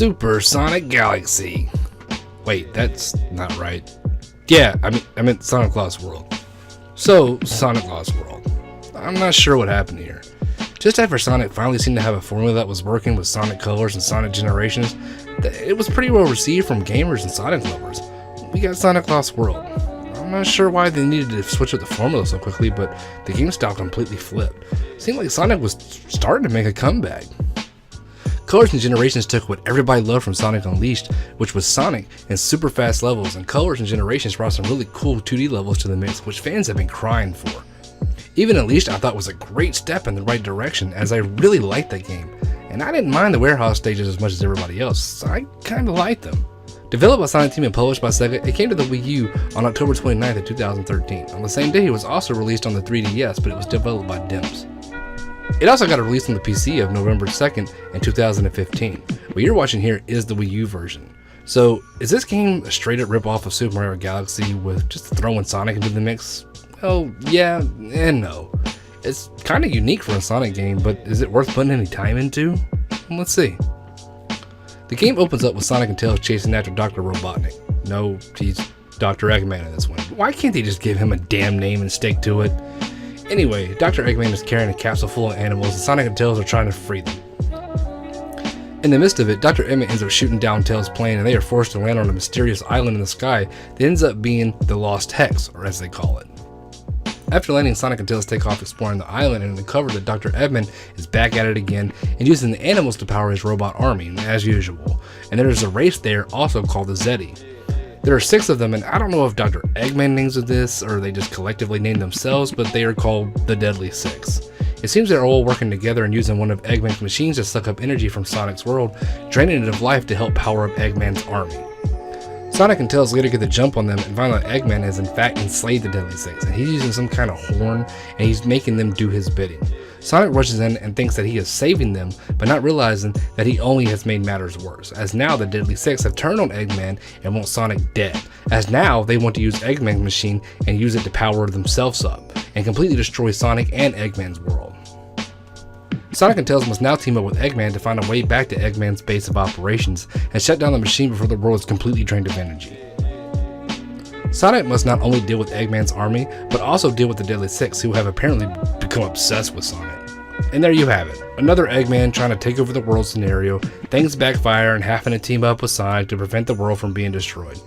Supersonic Galaxy. Wait, that's not right. Yeah, I meant Sonic Lost World. So, Sonic Lost World. I'm not sure what happened here. Just after Sonic finally seemed to have a formula that was working with Sonic Colors and Sonic Generations, it was pretty well received from gamers and Sonic lovers. We got Sonic Lost World. I'm not sure why they needed to switch up the formula so quickly, but the game style completely flipped. It seemed like Sonic was starting to make a comeback. Colors and Generations took what everybody loved from Sonic Unleashed, which was Sonic and super fast levels, and Colors and Generations brought some really cool 2D levels to the mix, which fans have been crying for. Even Unleashed I thought was a great step in the right direction, as I really liked that game, and I didn't mind the warehouse stages as much as everybody else. I kinda liked them. Developed by Sonic Team and published by Sega, it came to the Wii U on October 29th of 2013. On the same day, it was also released on the 3DS, but it was developed by DIMS. It also got released on the PC of November 2nd in 2015. What you're watching here is the Wii U version. So, is this game a straight up rip-off of Super Mario Galaxy with just throwing Sonic into the mix? Well, yeah and no. It's kind of unique for a Sonic game, but is it worth putting any time into? Let's see. The game opens up with Sonic and Tails chasing after Dr. Robotnik. No, he's Dr. Eggman in this one. Why can't they just give him a damn name and stick to it? Anyway, Dr. Eggman is carrying a capsule full of animals and Sonic and Tails are trying to free them. In the midst of it, Dr. Eggman ends up shooting down Tails' plane and they are forced to land on a mysterious island in the sky that ends up being the Lost Hex, or as they call it. After landing, Sonic and Tails take off exploring the island and uncover that Dr. Eggman is back at it again and using the animals to power his robot army, as usual. And there is a race there also called the Zeti. There are 6 of them, and I don't know if Dr. Eggman names of this or they just collectively named themselves, but they are called the Deadly Six. It seems they're all working together and using one of Eggman's machines to suck up energy from Sonic's world, draining it of life to help power up Eggman's army. Sonic and Tails later get the jump on them and find out Eggman has in fact enslaved the Deadly Six, and he's using some kind of horn and he's making them do his bidding. Sonic rushes in and thinks that he is saving them, but not realizing that he only has made matters worse, as now the Deadly Six have turned on Eggman and want Sonic dead, as now they want to use Eggman's machine and use it to power themselves up, and completely destroy Sonic and Eggman's world. Sonic and Tails must now team up with Eggman to find a way back to Eggman's base of operations and shut down the machine before the world is completely drained of energy. Sonic must not only deal with Eggman's army, but also deal with the Deadly Six, who have apparently become obsessed with Sonic. And there you have it, another Eggman trying to take over the world scenario, things backfire and having to team up with Sonic to prevent the world from being destroyed.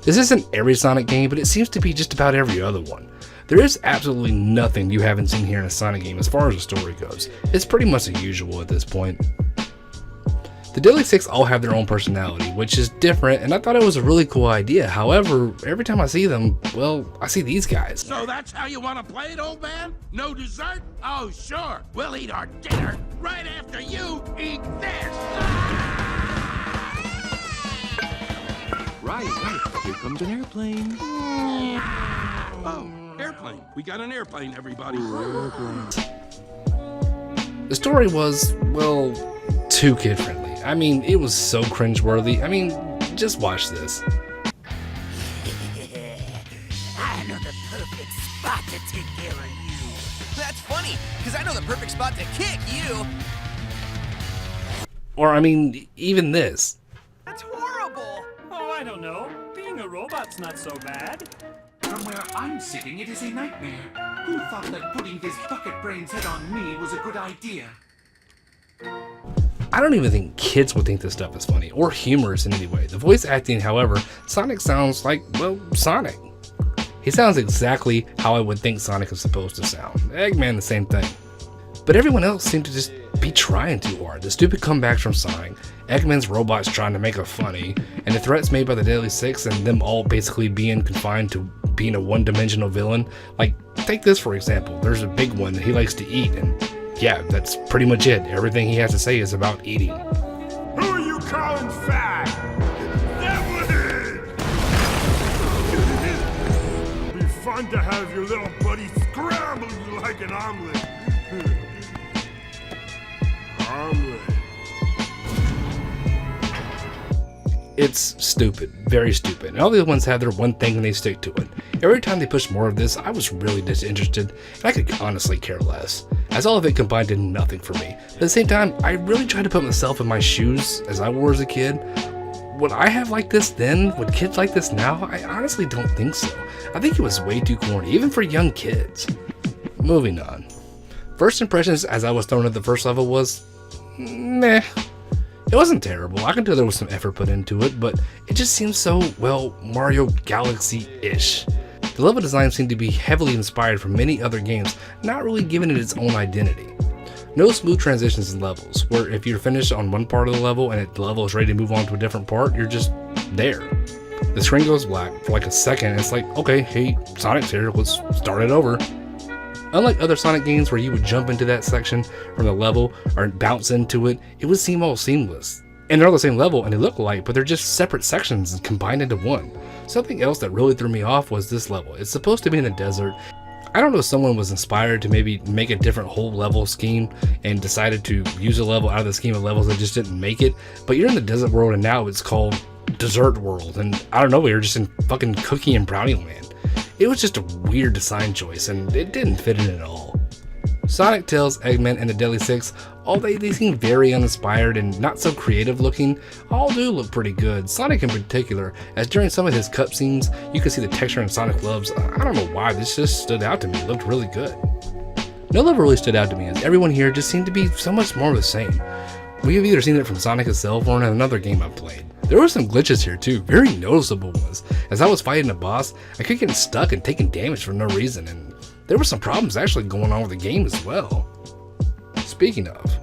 This isn't every Sonic game, but it seems to be just about every other one. There is absolutely nothing you haven't seen here in a Sonic game as far as the story goes. It's pretty much the usual at this point. The Deadly Six all have their own personality, which is different, and I thought it was a really cool idea. However, every time I see them, well, I see these guys. So that's how you want to play it, old man? No dessert? Oh, sure. We'll eat our dinner right after you eat this. Right. Here comes an airplane. Oh, airplane. We got an airplane, everybody. The story was, well, too kid-friendly. I mean, it was so cringeworthy. I mean, just watch this. I know the perfect spot to take care of you. That's funny, because I know the perfect spot to kick you. Or, I mean, even this. That's horrible. Oh, I don't know. Being a robot's not so bad. From where I'm sitting, it is a nightmare. Who thought that putting this bucket brain's head on me was a good idea? I don't even think kids would think this stuff is funny or humorous in any way. The voice acting, however, Sonic sounds like, well, Sonic. He sounds exactly how I would think Sonic is supposed to sound. Eggman, the same thing. But everyone else seemed to just be trying too hard. The stupid comebacks from Sonic, Eggman's robots trying to make it funny, and the threats made by the Deadly Six and them all basically being confined to being a one-dimensional villain. Like, take this for example. There's a big one that he likes to eat, and yeah, that's pretty much it. Everything he has to say is about eating. Who are you calling fat? It'd be fun to have your little buddy scramble you like an omelet. Omelet. It's stupid, very stupid, and all the other ones have their one thing and they stick to it. Every time they push more of this, I was really disinterested, and I could honestly care less. as all of it combined did nothing for me. But at the same time, I really tried to put myself in my shoes as I were as a kid. Would I have liked this then? Would kids like this now? I honestly don't think so. I think it was way too corny, even for young kids. Moving on. First impressions as I was thrown at the first level was, meh. It wasn't terrible. I can tell there was some effort put into it, but it just seemed so, well, Mario Galaxy-ish. The level design seemed to be heavily inspired from many other games, not really giving it its own identity. No smooth transitions in levels, where if you're finished on one part of the level and the level is ready to move on to a different part, you're just there. The screen goes black for like a second and it's like, okay, hey, Sonic's here, let's start it over. Unlike other Sonic games where you would jump into that section from the level or bounce into it, it would seem all seamless. And they're all the same level and they look alike, but they're just separate sections and combined into one. Something else that really threw me off was this level. It's supposed to be in a desert. I don't know if someone was inspired to maybe make a different whole level scheme and decided to use a level out of the scheme of levels that just didn't make it, but you're in the desert world and now it's called Desert World, and I don't know, you're just in fucking Cookie and Brownie Land. It was just a weird design choice and it didn't fit in at all. Sonic, Tails, Eggman, and the Deadly Six, although they seem very uninspired and not so creative looking, all do look pretty good. Sonic in particular, as during some of his cutscenes, you can see the texture in Sonic gloves. I don't know why, this just stood out to me. It looked really good. No level really stood out to me, as everyone here just seemed to be so much more of the same. We have either seen it from Sonic itself or in another game I've played. There were some glitches here too, very noticeable ones. As I was fighting a boss, I kept getting stuck and taking damage for no reason, and there were some problems actually going on with the game as well. Speaking of,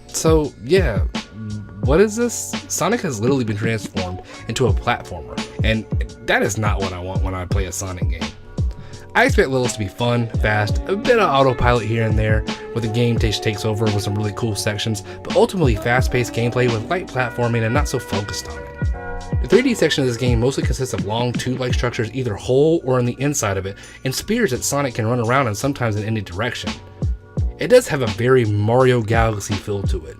so yeah, what is this? Sonic has literally been transformed into a platformer, and that is not what I want when I play a Sonic game. I expect levels to be fun, fast, a bit of autopilot here and there, where the game takes over with some really cool sections, but ultimately fast-paced gameplay with light platforming and not so focused on it. The 3D section of this game mostly consists of long tube-like structures either whole or on the inside of it, and spears that Sonic can run around in sometimes in any direction. It does have a very Mario Galaxy feel to it.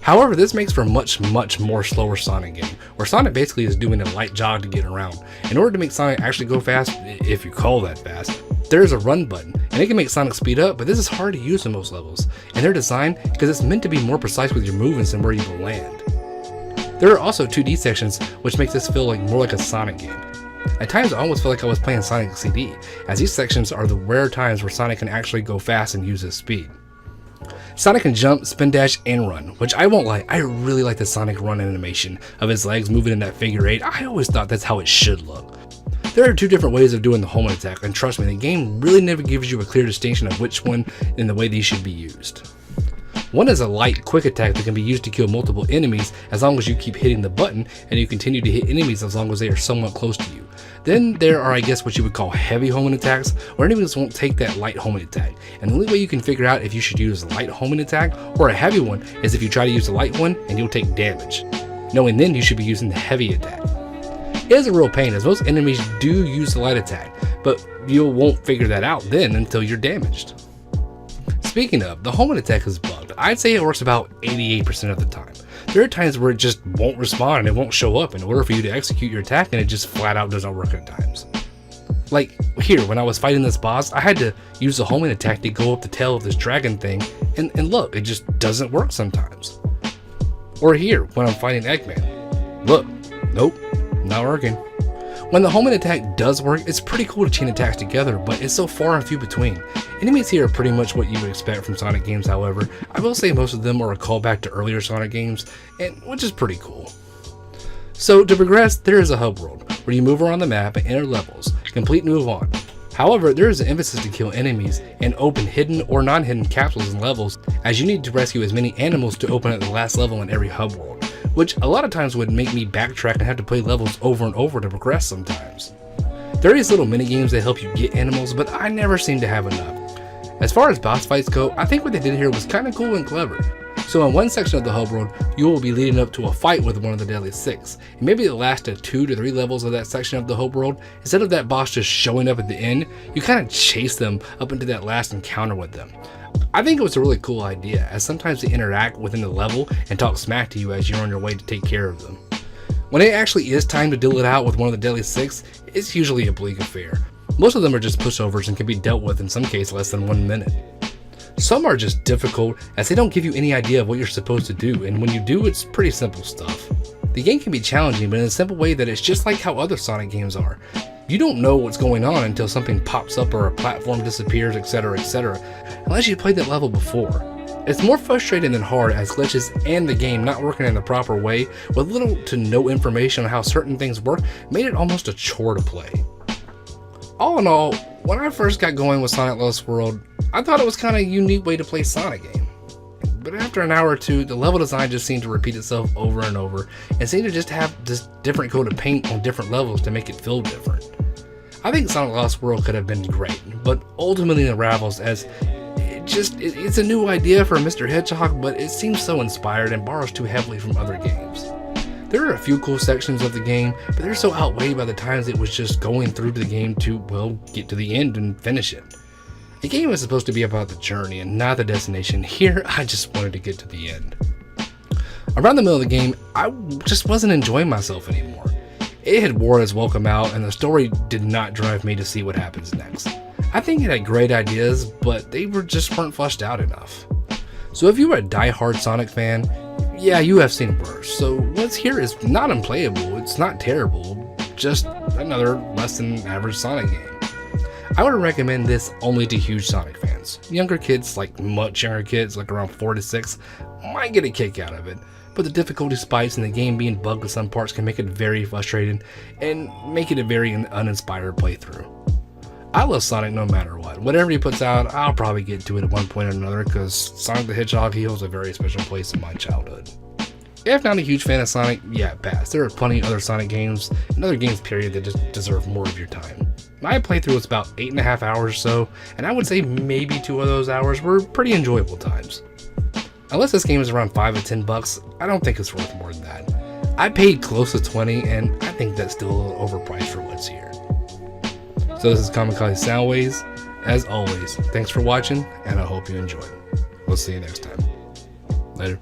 However, this makes for a much more slower Sonic game, where Sonic basically is doing a light jog to get around. In order to make Sonic actually go fast, if you call that fast, there is a run button, and it can make Sonic speed up, but this is hard to use in most levels, and they're designed because it's meant to be more precise with your movements and where you will land. There are also 2D sections, which makes this feel more like a Sonic game. At times I almost feel like I was playing Sonic CD, as these sections are the rare times where Sonic can actually go fast and use his speed. Sonic can jump, spin dash, and run, which I won't lie, I really like the Sonic run animation of his legs moving in that figure 8. I always thought that's how it should look. There are two different ways of doing the homing attack, and trust me, the game really never gives you a clear distinction of which one and the way these should be used. One is a light, quick attack that can be used to kill multiple enemies as long as you keep hitting the button and you continue to hit enemies as long as they are somewhat close to you. Then there are, I guess, what you would call heavy homing attacks, where enemies won't take that light homing attack. And the only way you can figure out if you should use a light homing attack or a heavy one is if you try to use the light one and you'll take damage, knowing then you should be using the heavy attack. It is a real pain, as most enemies do use the light attack, but you won't figure that out then until you're damaged. Speaking of, the homing attack is bugged. I'd say it works about 88% of the time. There are times where it just won't respond and it won't show up in order for you to execute your attack, and it just flat out doesn't work at times. Like here, when I was fighting this boss, I had to use the homing attack to go up the tail of this dragon thing, and look, it just doesn't work sometimes. Or here, when I'm fighting Eggman. Look, nope, not working. When the homing attack does work, it's pretty cool to chain attacks together, but it's so far and few between. Enemies here are pretty much what you would expect from Sonic games, however. I will say most of them are a callback to earlier Sonic games, which is pretty cool. So to progress, there is a hub world, where you move around the map and enter levels, complete and move on. However, there is an emphasis to kill enemies and open hidden or non-hidden capsules and levels, as you need to rescue as many animals to open at the last level in every hub world, which a lot of times would make me backtrack and have to play levels over and over to progress sometimes. There is little mini games that help you get animals, but I never seem to have enough. As far as boss fights go, I think what they did here was kinda cool and clever. So in one section of the hub world, you will be leading up to a fight with one of the Deadly Six, and maybe the last 2 to 3 levels of that section of the hub world, instead of that boss just showing up at the end, you kinda chase them up into that last encounter with them. I think it was a really cool idea, as sometimes they interact within the level and talk smack to you as you're on your way to take care of them. When it actually is time to deal it out with one of the Deadly Six, it's usually a bleak affair. Most of them are just pushovers and can be dealt with in some cases less than 1 minute. Some are just difficult as they don't give you any idea of what you're supposed to do, and when you do, it's pretty simple stuff. The game can be challenging, but in a simple way that it's just like how other Sonic games are. You don't know what's going on until something pops up or a platform disappears, etc, unless you played that level before. It's more frustrating than hard as glitches and the game not working in the proper way with little to no information on how certain things work made it almost a chore to play. All in all, when I first got going with Sonic Lost World, I thought it was kind of a unique way to play a Sonic game. But after an hour or two, the level design just seemed to repeat itself over and over and seemed to just have this different coat of paint on different levels to make it feel different. I think Sonic Lost World could have been great, but ultimately it unravels as it's a new idea for Mr. Hedgehog, but it seems so inspired and borrows too heavily from other games. There are a few cool sections of the game, but they're so outweighed by the times it was just going through the game to, well, get to the end and finish it. The game is supposed to be about the journey and not the destination. Here, I just wanted to get to the end. Around the middle of the game, I just wasn't enjoying myself anymore. It had wore its welcome out, and the story did not drive me to see what happens next. I think it had great ideas, but they just weren't fleshed out enough. So if you're a die-hard Sonic fan, yeah, you have seen worse. So what's here is not unplayable, it's not terrible, just another less than average Sonic game. I would recommend this only to huge Sonic fans. Younger kids, like much younger kids, like around 4 to 6, might get a kick out of it, but the difficulty spikes and the game being bugged with some parts can make it very frustrating and make it a very uninspired playthrough. I love Sonic no matter what. Whatever he puts out, I'll probably get to it at one point or another because Sonic the Hedgehog, he holds a very special place in my childhood. If not a huge fan of Sonic, yeah, pass. There are plenty of other Sonic games and other games period that just deserve more of your time. My playthrough was about 8.5 hours or so, and I would say maybe 2 of those hours were pretty enjoyable times. Unless this game is around $5 or $10, I don't think it's worth more than that. I paid close to $20, and I think that's still a little overpriced for what's here. So this is Kamikaze Soundwaves. As always, thanks for watching, and I hope you enjoyed. We'll see you next time. Later.